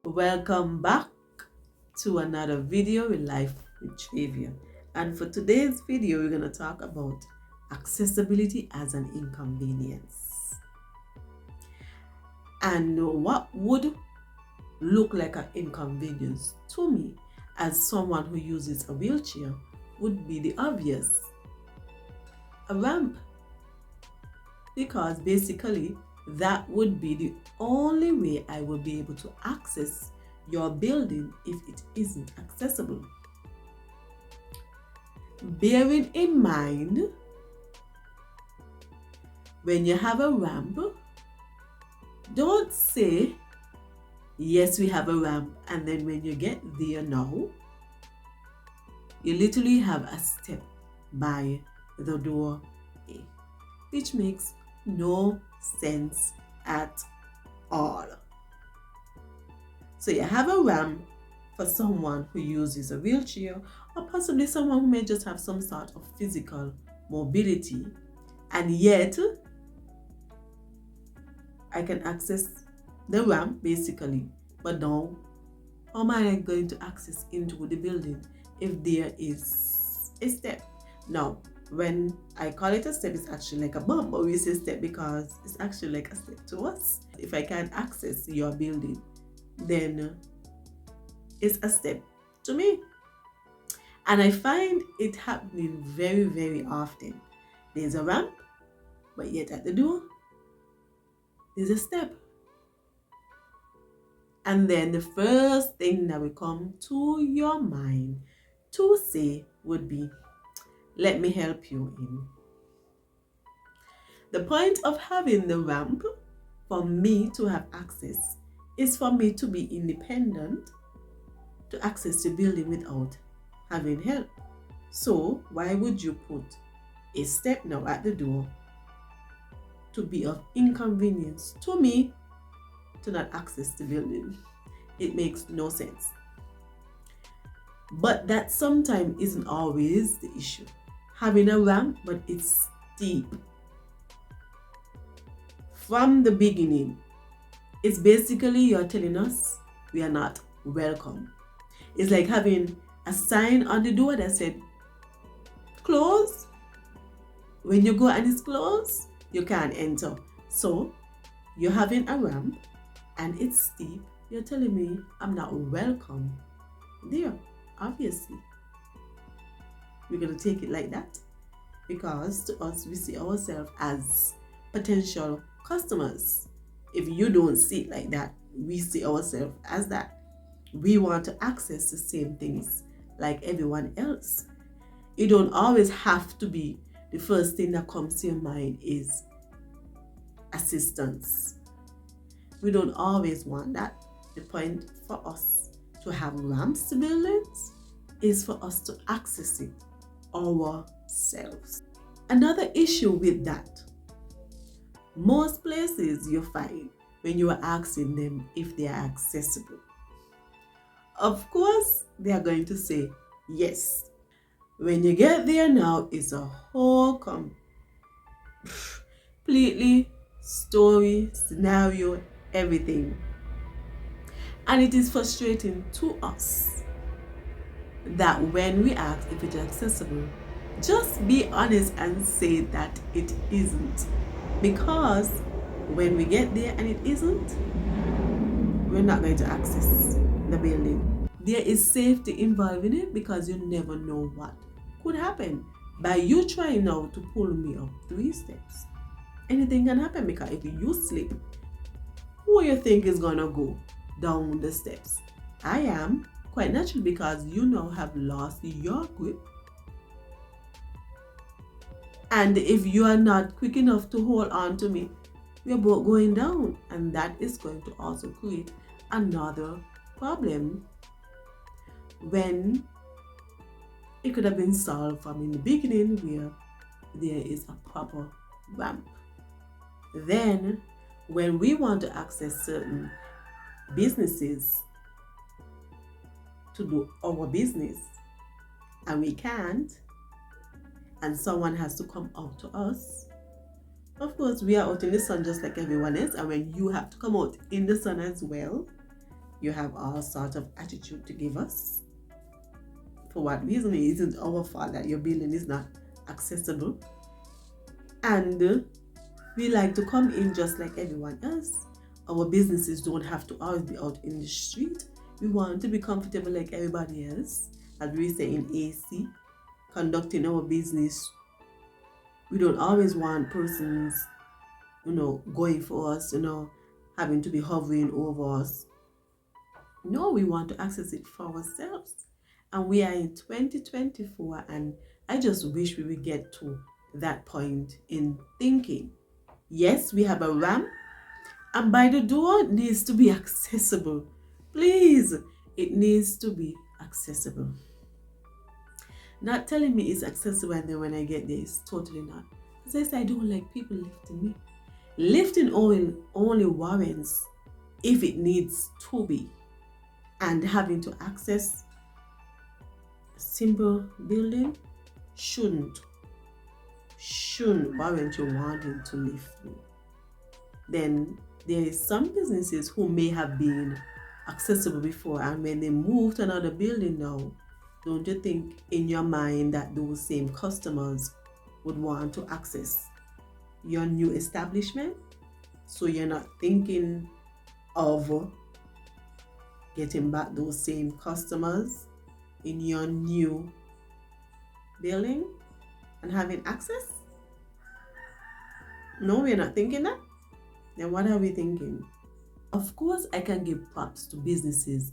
Welcome back to another video with Life with Trivia. And for today's video, we're going to talk about accessibility as an inconvenience. And what would look like an inconvenience to me as someone who uses a wheelchair would be the obvious: a ramp. Because basically that would be the only way I will be able to access your building if it isn't accessible. Bearing in mind, when you have a ramp, don't say, yes, we have a ramp, and then when you get there now, you literally have a step by the door, which makes no sense at all. So you have a ramp for someone who uses a wheelchair, or possibly someone who may just have some sort of physical mobility, and yet I can access the ramp basically. But now, how am I going to access into the building if there is a step? Now, when I call it a step, it's actually like a bump, but we say step because it's actually like a step to us. If I can't access your building, then it's a step to me. And I find it happening very, very often. There's a ramp, but yet at the door, there's a step. And then the first thing that will come to your mind to say would be, let me help you in. The point of having the ramp for me to have access is for me to be independent, to access the building without having help. So why would you put a step now at the door to be of inconvenience to me to not access the building? It makes no sense. But that sometimes isn't always the issue. Having a ramp, but it's steep. From the beginning, it's basically you're telling us we are not welcome. It's like having a sign on the door that said, close. When you go and it's closed, you can't enter. So you're having a ramp and it's steep. You're telling me I'm not welcome there. Obviously, we're going to take it like that, because to us, we see ourselves as potential customers. If you don't see it like that, we see ourselves as that. We want to access the same things like everyone else. You don't always have to be the first thing that comes to your mind is assistance. We don't always want that. The point for us to have ramps to buildings is for us to access it ourselves. Another issue with that, most places you find when you are asking them if they are accessible, of course they are going to say yes. When you get there now, it's a whole completely story, scenario, everything. And it is frustrating to us that when we ask if it is accessible, just be honest and say that it isn't. Because when we get there and it isn't, we're not going to access the building. There is safety involved in it, because you never know what could happen. By you trying now to pull me up 3 steps, anything can happen, because if you slip, who you think is gonna go down the steps? I am, quite naturally, because you now have lost your grip. And if you are not quick enough to hold on to me, we are both going down, and that is going to also create another problem when it could have been solved from in the beginning, where there is a proper ramp. Then when we want to access certain businesses to do our business and we can't, and someone has to come out to us, Of course, we are out in the sun just like everyone else, and when you have to come out in the sun as well, you have all sorts of attitude to give us. For what reason? It isn't our fault that your building is not accessible. And we like to come in just like everyone else. Our businesses don't have to always be out in the street. We want to be comfortable like everybody else, as we say in AC, conducting our business. We don't always want persons, going for us, having to be hovering over us. No, we want to access it for ourselves. And we are in 2024, and I just wish we would get to that point in thinking. Yes, we have a ramp, and by the door needs to be accessible. Please, it needs to be accessible. Not telling me it's accessible and then when I get there, it's totally not. As I said, I don't like people lifting me. Lifting only warrants if it needs to be. And having to access a simple building shouldn't warrant you wanting to lift me. Then there is some businesses who may have been accessible before, and when they move to another building now, don't you think in your mind that those same customers would want to access your new establishment? So you're not thinking of getting back those same customers in your new building and having access? No, we're not thinking that. Then what are we thinking? Of course, I can give props to businesses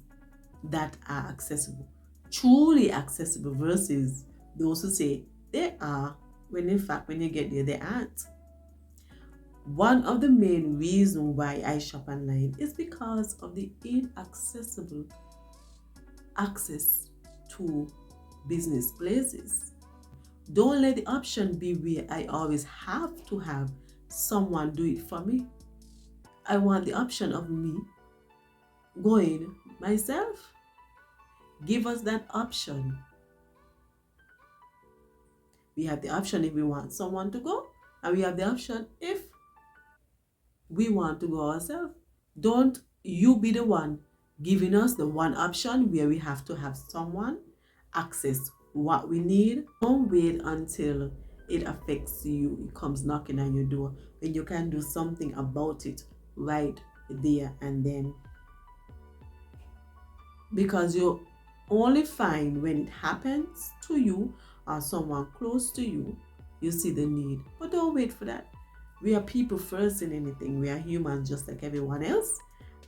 that are accessible, truly accessible, versus those who say they are, when in fact, when you get there, they aren't. One of the main reasons why I shop online is because of the inaccessible access to business places. Don't let the option be where I always have to have someone do it for me. I want the option of me going myself. Give us that option. We have the option if we want someone to go, and we have the option if we want to go ourselves. Don't you be the one giving us the one option where we have to have someone access what we need. Don't wait until it affects you, it comes knocking on your door, when you can do something about it right there and then. Because you only find when it happens to you or someone close to you, you see the need. But don't wait for that. We are people first in anything. We are humans just like everyone else.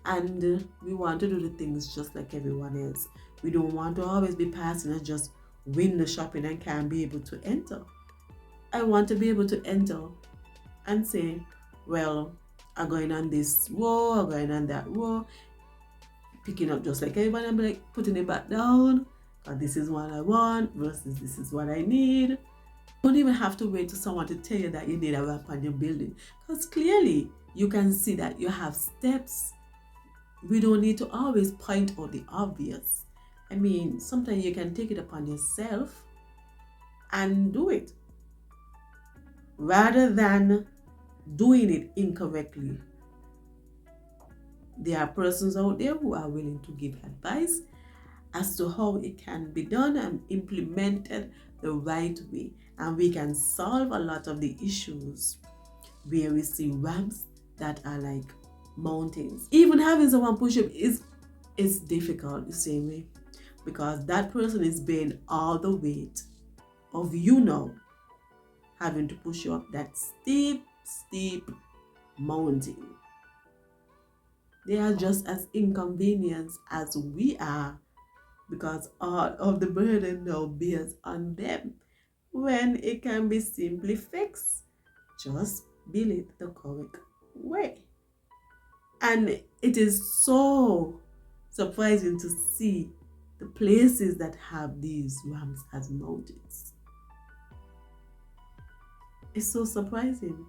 And we want to do the things just like everyone else. We don't want to always be passing and just window shopping and can't be able to enter. I want to be able to enter and say, well, I'm going on this row, I'm going on that row, picking up just like everyone, and be like putting it back down. This is what I want versus this is what I need. Don't even have to wait for someone to tell you that you need a ramp on your building, because clearly you can see that you have steps. We don't need to always point out the obvious. I mean, sometimes you can take it upon yourself and do it rather than doing it incorrectly. There are persons out there who are willing to give advice as to how it can be done and implemented the right way. And we can solve a lot of the issues where we see ramps that are like mountains. Even having someone push up is difficult the same way, because that person is bearing all the weight of having to push you up that steep mountain. They are just as inconvenienced as we are, because all of the burden now bears on them when it can be simply fixed. Just build it the correct way. And it is so surprising to see the places that have these ramps as mountains. It's so surprising.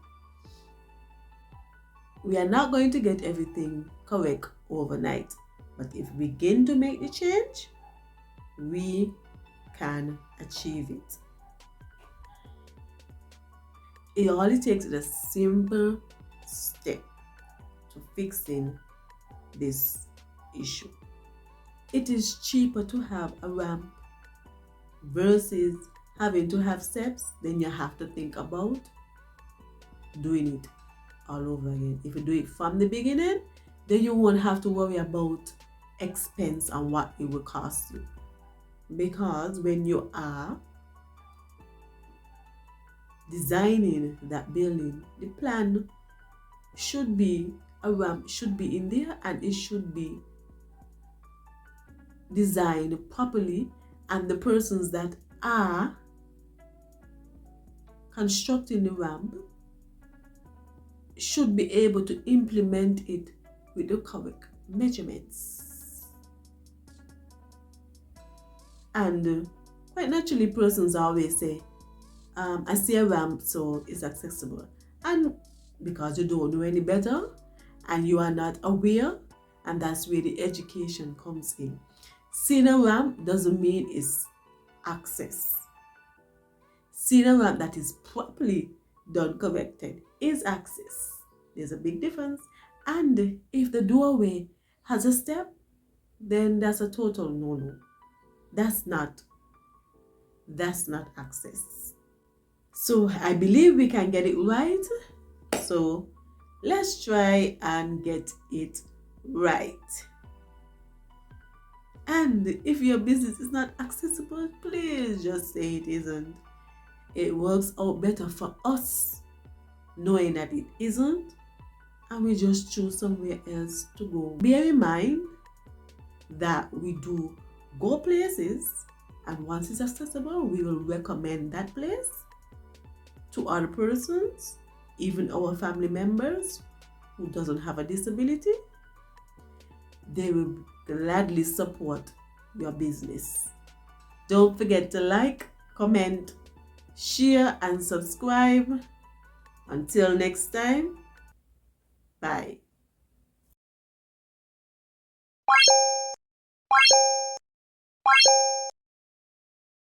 We are not going to get everything correct overnight, but if we begin to make the change, we can achieve it. All it takes is a simple step to fixing this issue. It is cheaper to have a ramp versus having to have steps. Then you have to think about doing it all over again. If you do it from the beginning, then you won't have to worry about expense and what it will cost you. Because when you are designing that building, the plan should be, a ramp should be in there, and it should be designed properly, and the persons that are constructing the ramp should be able to implement it with the correct measurements. And quite naturally, persons always say, I see a ramp, so it's accessible. And because you don't know any better and you are not aware, and that's where the education comes in. Seeing a ramp doesn't mean it's access. Seeing a ramp that is properly done, corrected, is access. There's a big difference. And if the doorway has a step, then that's a total no-no. That's not access. So I believe we can get it right. So let's try and get it right. And if your business is not accessible, please just say it isn't. It works out better for us knowing that it isn't, and we just choose somewhere else to go. Bear in mind that we do go places, and once it's accessible, we will recommend that place to other persons, even our family members who doesn't have a disability. They will gladly support your business. Don't forget to like, comment, share, and subscribe. Until next time, bye.